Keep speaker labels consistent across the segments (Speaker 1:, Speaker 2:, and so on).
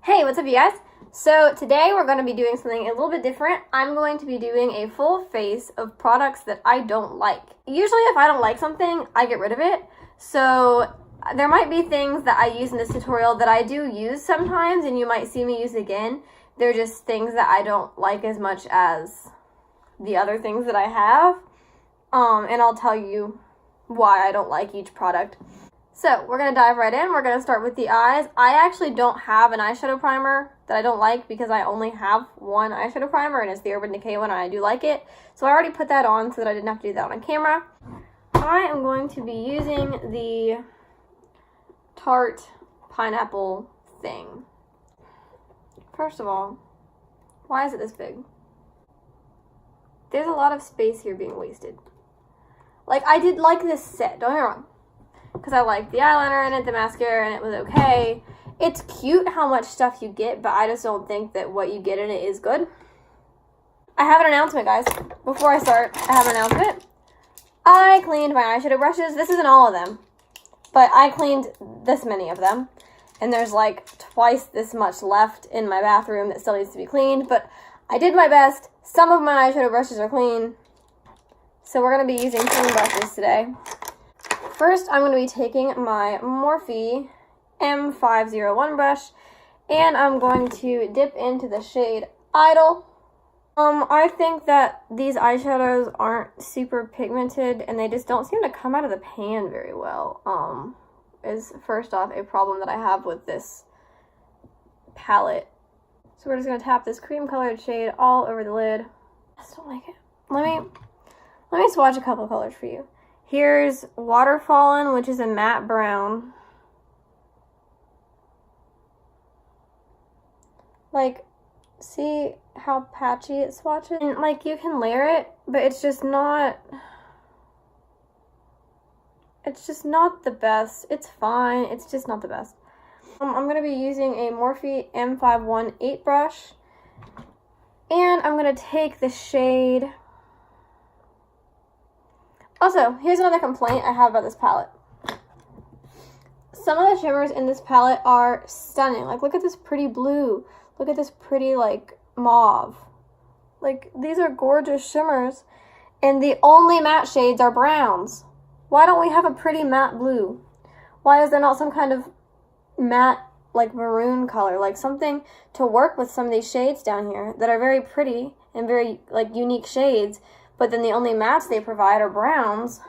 Speaker 1: Hey, what's up you guys? So today we're going to be doing something a little bit different. I'm going to be doing a full face of products that I don't like. Usually if I don't like something, I get rid of it. So there might be things that I use in this tutorial that I do use sometimes and you might see me use again. They're just things that I don't like as much as the other things that I have. And I'll tell you why I don't like each product. So we're going to dive right in. We're going to start with the eyes. I actually don't have an eyeshadow primer that I don't like because I only have one eyeshadow primer and it's the Urban Decay one and I do like it. So I already put that on so that I didn't have to do that on camera. I am going to be using the Tarte pineapple thing. First of all, why is it this big? There's a lot of space here being wasted. Like, I did like this set, don't get me wrong. Because I liked the eyeliner in it, the mascara, and it was okay. It's cute how much stuff you get, but I just don't think that what you get in it is good. I have an announcement, guys. Before I start, I have an announcement. I cleaned my eyeshadow brushes. This isn't all of them, but I cleaned this many of them. And there's like twice this much left in my bathroom that still needs to be cleaned, but I did my best. Some of my eyeshadow brushes are clean. So we're going to be using clean brushes today. First, I'm going to be taking my Morphe M501 brush, and I'm going to dip into the shade Idol. I think that these eyeshadows aren't super pigmented, and they just don't seem to come out of the pan very well, is first off a problem that I have with this palette. So we're just going to tap this cream-colored shade all over the lid. I just don't like it. Let me swatch a couple colors for you. Here's Waterfallin', which is a matte brown. Like, see how patchy it swatches? And, like, you can layer it, but it's just not the best. It's fine. It's just not the best. I'm going to be using a Morphe M518 brush. And I'm going to take the shade... Also, here's another complaint I have about this palette. Some of the shimmers in this palette are stunning. Like, look at this pretty blue. Look at this pretty, like, mauve. Like, these are gorgeous shimmers. And the only matte shades are browns. Why don't we have a pretty matte blue? Why is there not some kind of matte, like, maroon color? Like, something to work with some of these shades down here that are very pretty and very, like, unique shades. But then the only mattes they provide are browns,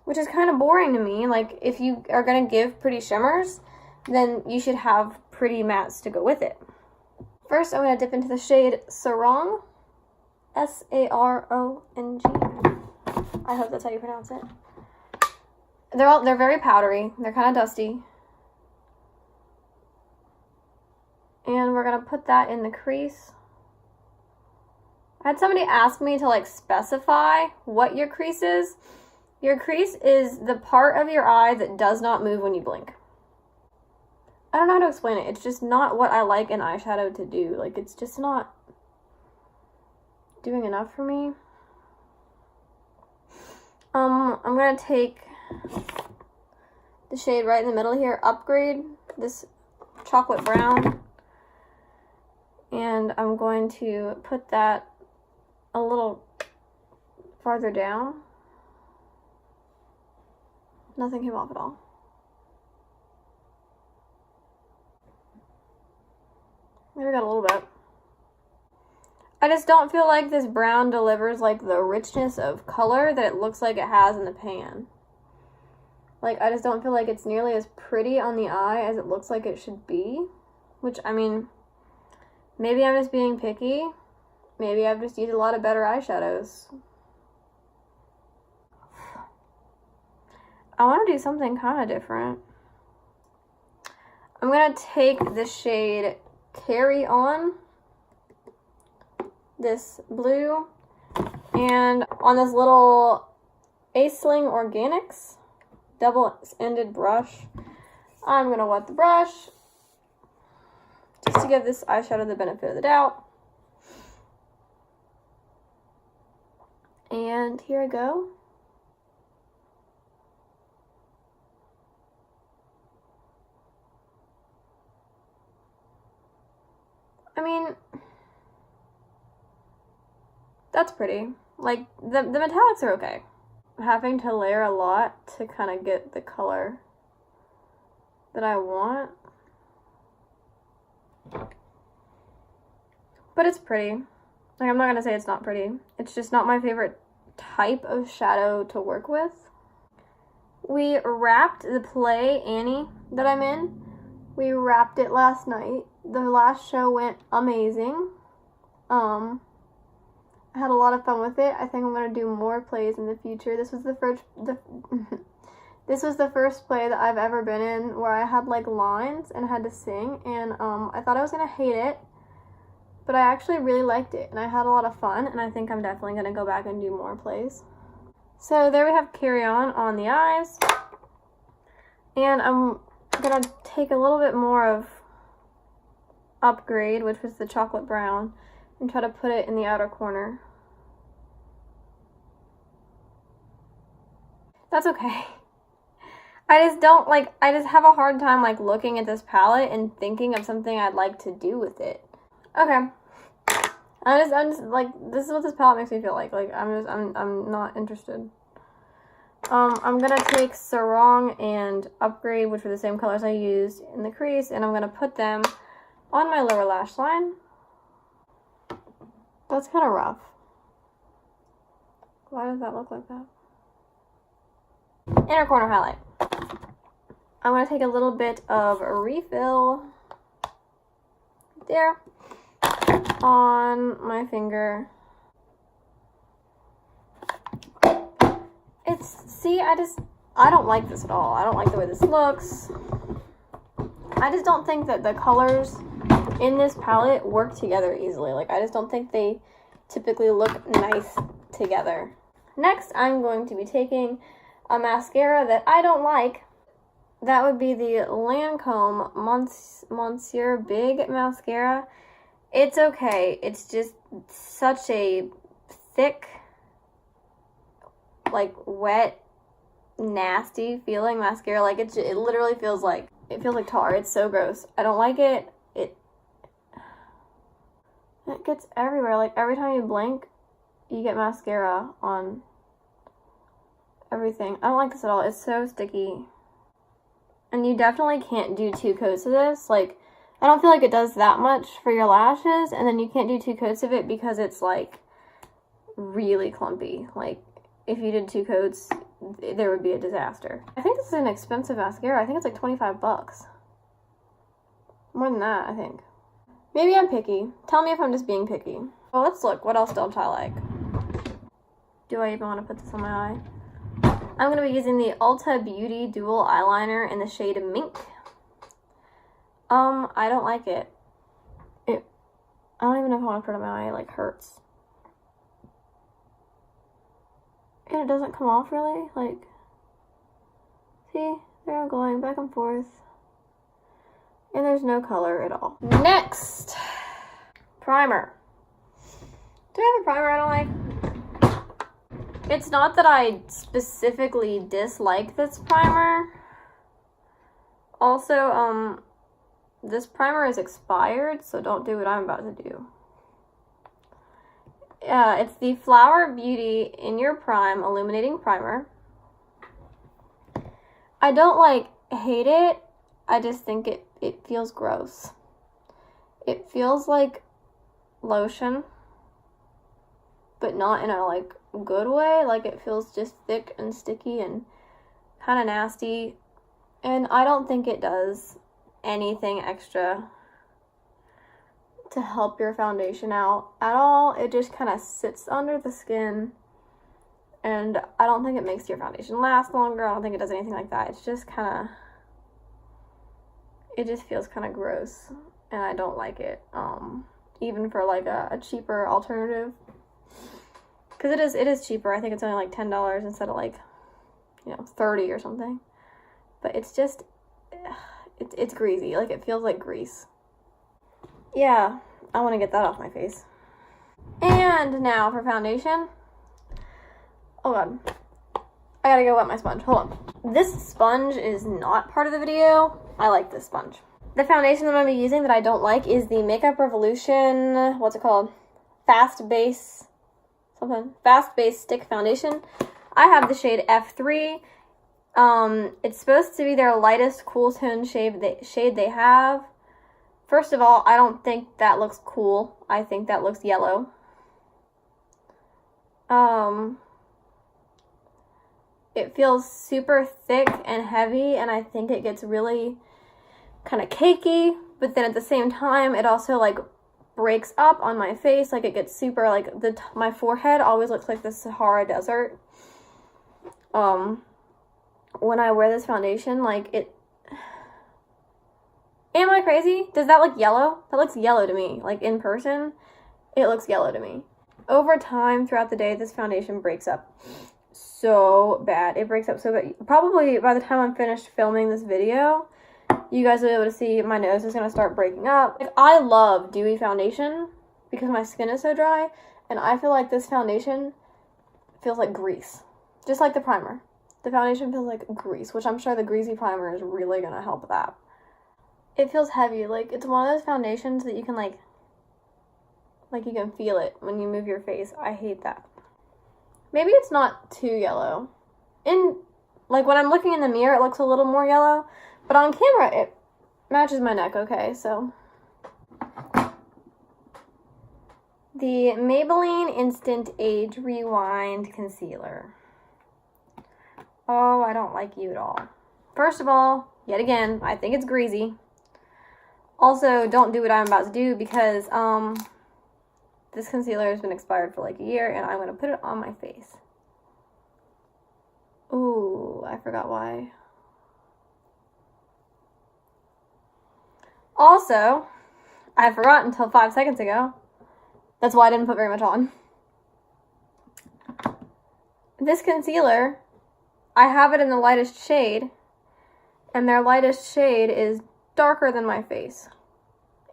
Speaker 1: which is kind of boring to me. Like, if you are going to give pretty shimmers, then you should have pretty mattes to go with it. First, I'm going to dip into the shade Sarong, S-A-R-O-N-G. I hope that's how you pronounce it. They're very powdery. They're kind of dusty. And we're going to put that in the crease. I had somebody ask me to, like, specify what your crease is. Your crease is the part of your eye that does not move when you blink. I don't know how to explain it. It's just not what I like an eyeshadow to do. Like, it's just not doing enough for me. I'm going to take the shade right in the middle here, Upgrade, this chocolate brown. And I'm going to put that a little farther down. Nothing came off at all. Maybe got a little bit. I just don't feel like this brown delivers like the richness of color that it looks like it has in the pan. Like, I just don't feel like it's nearly as pretty on the eye as it looks like it should be. Which, I mean, maybe I'm just being picky. Maybe I've just used a lot of better eyeshadows. I want to do something kind of different. I'm going to take the shade Carry On, this blue, and on this little Aisling Organics double-ended brush, I'm going to wet the brush just to give this eyeshadow the benefit of the doubt. And here I go. mean, that's pretty. Like, the metallics are okay. Having to layer a lot to kind of get the color that I want. But it's pretty. Like, I'm not gonna say it's not pretty. It's just not my favorite type of shadow to work with. We wrapped the play Annie that I'm in. We wrapped it last night. The last show went amazing. I had a lot of fun with it. I think I'm gonna do more plays in the future. This was the first this was the first play that I've ever been in where I had like lines and had to sing, and I thought I was gonna hate it, but I actually really liked it and I had a lot of fun, and I think I'm definitely gonna go back and do more plays. So there we have Carry On the eyes, and I'm gonna take a little bit more of Upgrade, which was the chocolate brown, and try to put it in the outer corner. That's okay. I just have a hard time like looking at this palette and thinking of something I'd like to do with it. Okay. I'm just like, this is what this palette makes me feel like. Like, I'm not interested. I'm gonna take Sarong and Upgrade, which were the same colors I used in the crease, and I'm gonna put them on my lower lash line. That's kind of rough. Why does that look like that? Inner corner highlight. I'm going to take a little bit of a refill there on my finger. See, I don't like this at all. I don't like the way this looks. I just don't think that the colors in this palette work together easily. Like, I just don't think they typically look nice together. Next, I'm going to be taking a mascara that I don't like. That would be the Lancôme Monsieur Big Mascara. It's okay. It's just such a thick, like, wet, nasty feeling mascara. Like, it literally feels like tar. It's so gross. I don't like it. It gets everywhere. Like, every time you blink, you get mascara on everything. I don't like this at all. It's so sticky. And you definitely can't do 2 coats of this. Like, I don't feel like it does that much for your lashes, and then you can't do 2 coats of it because it's, like, really clumpy. Like, if you did 2 coats, there would be a disaster. I think this is an expensive mascara. I think it's like 25 bucks. More than that, I think. Maybe I'm picky. Tell me if I'm just being picky. Well, let's look. What else don't I like? Do I even want to put this on my eye? I'm going to be using the Ulta Beauty Dual Eyeliner in the shade Mink. I don't like it. I don't even know if I want to put it on my eye. It, like, hurts. And it doesn't come off, really. Like, see? There I'm going back and forth. And there's no color at all. Next! Primer. Do I have a primer I don't like? It's not that I specifically dislike this primer. Also, this primer is expired, so don't do what I'm about to do. It's the Flower Beauty In Your Prime Illuminating Primer. I don't, hate it. I just think it feels gross. It feels like lotion, but not in a, good way. Like, it feels just thick and sticky and kind of nasty. And I don't think it does anything extra to help your foundation out at all. It just kind of sits under the skin, and I don't think it makes your foundation last longer. I don't think it does anything like that. It's just kind of, it just feels kind of gross, and I don't like it, even for a cheaper alternative, because it is cheaper. I think it's only $10 instead of $30 or something, but it's just, it's greasy. It feels like grease. Yeah, I want to get that off my face. And now for foundation. Oh god, I gotta go wet my sponge. Hold on. This sponge is not part of the video. I like this sponge. The foundation that I'm going to be using that I don't like is the Makeup Revolution, what's it called? Fast Base Stick Foundation. I have the shade F3. It's supposed to be their lightest cool tone shade they have. First of all, I don't think that looks cool. I think that looks yellow. It feels super thick and heavy, and I think it gets really kind of cakey, but then at the same time, it also like breaks up on my face. Like it gets super, like my forehead always looks like the Sahara Desert. When I wear this foundation, like it, am I crazy? Does that look yellow? That looks yellow to me. Like in person, it looks yellow to me. Over time, throughout the day, this foundation breaks up so bad. It breaks up so bad. Probably by the time I'm finished filming this video, you guys will be able to see my nose is going to start breaking up. Like, I love dewy foundation because my skin is so dry, and I feel like this foundation feels like grease. Just like the primer. The foundation feels like grease, which I'm sure the greasy primer is really going to help with that. It feels heavy. Like, it's one of those foundations that you can, like you can feel it when you move your face. I hate that. Maybe it's not too yellow. Like, when I'm looking in the mirror, it looks a little more yellow. But on camera, it matches my neck okay, so. The Maybelline Instant Age Rewind Concealer. Oh, I don't like you at all. First of all, yet again, I think it's greasy. Also, don't do what I'm about to do because, this concealer has been expired for like a year, and I'm going to put it on my face. Ooh, I forgot why. Also, I forgot until 5 seconds ago. That's why I didn't put very much on. This concealer, I have it in the lightest shade, and their lightest shade is darker than my face,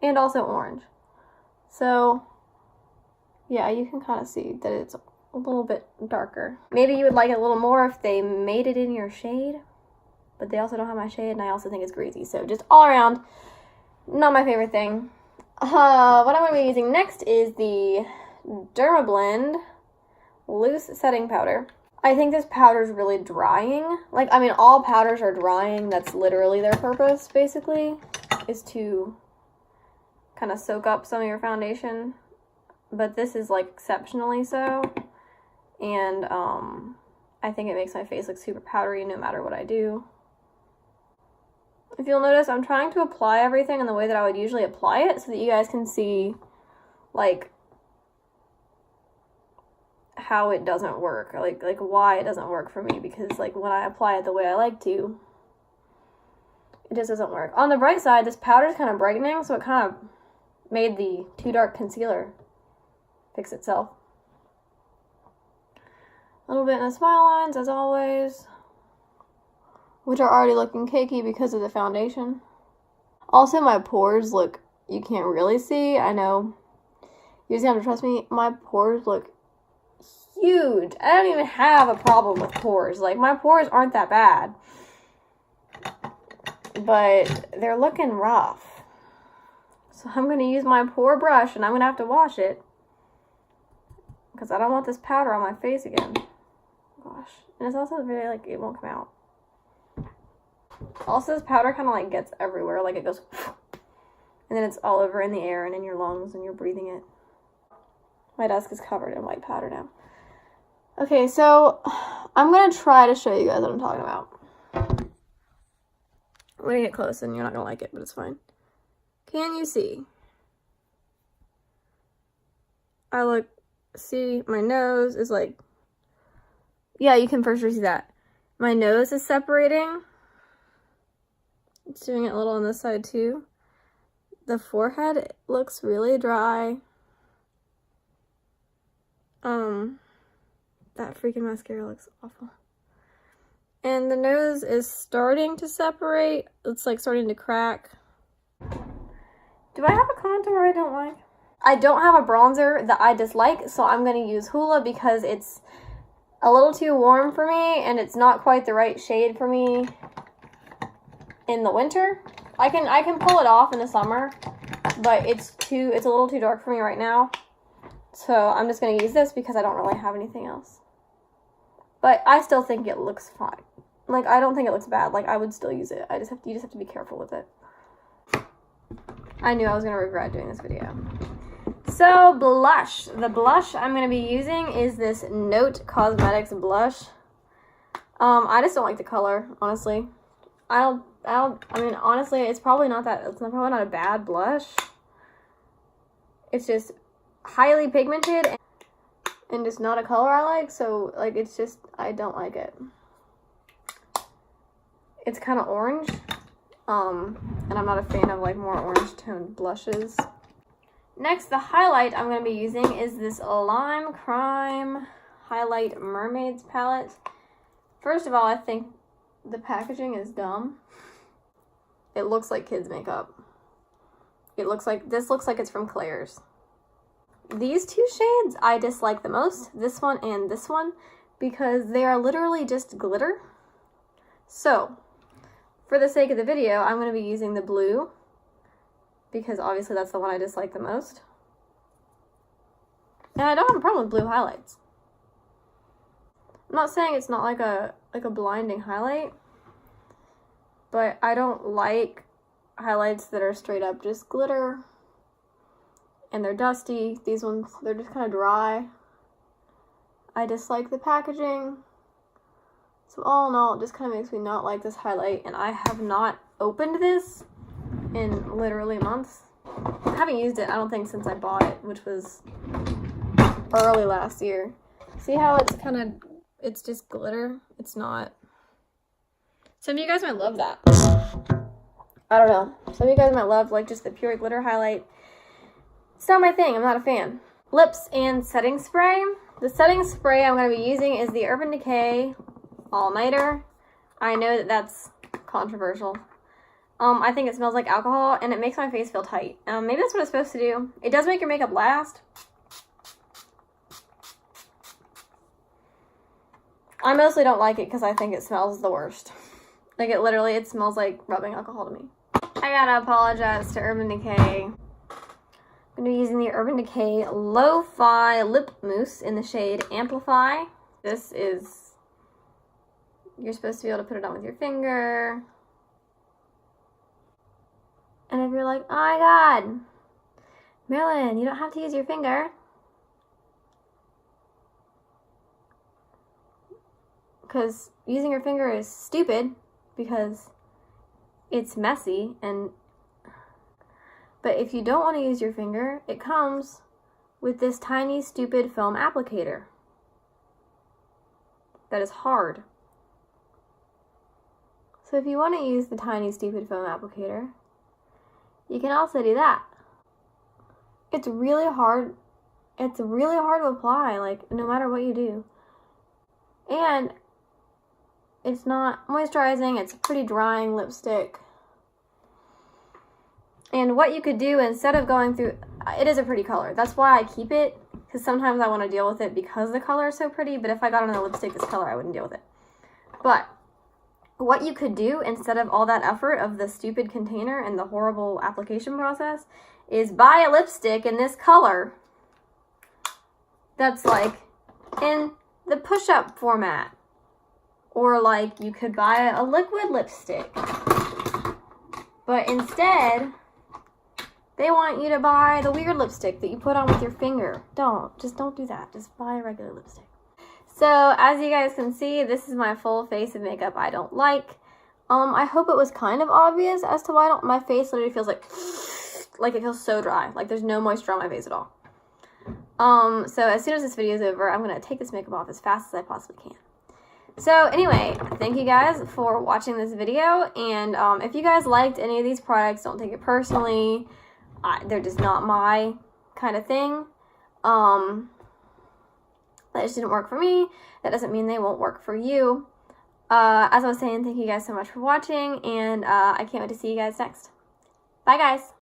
Speaker 1: and also orange. So, yeah, you can kind of see that it's a little bit darker. Maybe you would like it a little more if they made it in your shade, but they also don't have my shade, and I also think it's greasy. So just all around, not my favorite thing. What I'm going to be using next is the Dermablend Loose Setting Powder. I think this powder is really drying. Like, I mean, all powders are drying. That's literally their purpose, basically, is to kind of soak up some of your foundation. But this is, like, exceptionally so. And, I think it makes my face look super powdery no matter what I do. If you'll notice, I'm trying to apply everything in the way that I would usually apply it so that you guys can see, like, how it doesn't work, or like why it doesn't work for me, because like when I apply it the way I like to, it just doesn't work. On the bright side, this powder is kind of brightening, so it kind of made the too dark concealer fix itself. A little bit in the smile lines, as always, which are already looking cakey because of the foundation. Also, my pores look, you can't really see, I know, you just have to trust me, my pores look huge. I don't even have a problem with pores. Like, my pores aren't that bad, but they're looking rough. So I'm going to use my pore brush, and I'm going to have to wash it because I don't want this powder on my face again. Gosh. And it's also very, like, it won't come out. Also, this powder kind of, like, gets everywhere. Like, it goes, and then it's all over in the air and in your lungs, and you're breathing it. My desk is covered in white powder now. Okay, so I'm going to try to show you guys what I'm talking about. I'm going to get close, and you're not going to like it, but it's fine. Can you see? See, my nose is like, yeah, you can for sure see that. My nose is separating. It's doing it a little on this side too. The forehead looks really dry. That freaking mascara looks awful. And the nose is starting to separate. It's like starting to crack. Do I have a contour I don't like? I don't have a bronzer that I dislike, so I'm going to use Hoola because it's a little too warm for me and it's not quite the right shade for me in the winter. I can pull it off in the summer, but it's a little too dark for me right now. So I'm just going to use this because I don't really have anything else. But I still think it looks fine. Like, I don't think it looks bad. Like, I would still use it. You just have to be careful with it. I knew I was going to regret doing this video. So, blush. The blush I'm going to be using is this Note Cosmetics blush. I just don't like the color, honestly. I mean, honestly, it's probably not a bad blush. It's just highly pigmented and just not a color I like, so, like, it's just, I don't like it. It's kind of orange, and I'm not a fan of, like, more orange toned blushes. Next, the highlight I'm going to be using is this Limecrime Highlight Mermaids palette. First of all, I think the packaging is dumb. It looks like kids' makeup. This looks like it's from Claire's. These two shades I dislike the most, this one and this one, because they are literally just glitter. So, for the sake of the video, I'm going to be using the blue, because obviously that's the one I dislike the most. And I don't have a problem with blue highlights. I'm not saying it's not like a blinding highlight, but I don't like highlights that are straight up just glitter and they're dusty. These ones, they're just kind of dry. I dislike the packaging. So all in all, it just kind of makes me not like this highlight, and I have not opened this in literally months. I haven't used it, I don't think, since I bought it, which was early last year. See how it's just glitter? It's not. Some of you guys might love that. I don't know. Some of you guys might love, like, just the pure glitter highlight. It's not my thing. I'm not a fan. Lips and setting spray. The setting spray I'm going to be using is the Urban Decay All Nighter. I know that that's controversial. I think it smells like alcohol, and it makes my face feel tight. Maybe that's what it's supposed to do. It does make your makeup last. I mostly don't like it because I think it smells the worst. Like, it smells like rubbing alcohol to me. I gotta apologize to Urban Decay. I'm gonna be using the Urban Decay Lo-Fi Lip Mousse in the shade Amplify. This is, you're supposed to be able to put it on with your finger. And if you're like, oh my god, Marilyn, you don't have to use your finger. Because using your finger is stupid, because it's messy, but if you don't want to use your finger, it comes with this tiny stupid foam applicator that is hard. So if you want to use the tiny stupid foam applicator, you can also do that. It's really hard to apply, like, no matter what you do. And it's not moisturizing, it's a pretty drying lipstick. And what you could do instead of going through, it is a pretty color. That's why I keep it, because sometimes I want to deal with it because the color is so pretty, but if I got another lipstick this color, I wouldn't deal with it. But what you could do instead of all that effort of the stupid container and the horrible application process is buy a lipstick in this color that's like in the push-up format. Or like you could buy a liquid lipstick. But instead, they want you to buy the weird lipstick that you put on with your finger. Just don't do that. Just buy a regular lipstick. So, as you guys can see, this is my full face of makeup I don't like. I hope it was kind of obvious as to why my face literally feels like it feels so dry. Like there's no moisture on my face at all. So as soon as this video is over, I'm going to take this makeup off as fast as I possibly can. So anyway, thank you guys for watching this video, and if you guys liked any of these products, don't take it personally. They're just not my kind of thing. That just didn't work for me. That doesn't mean they won't work for you. As I was saying, thank you guys so much for watching, and I can't wait to see you guys next. Bye guys!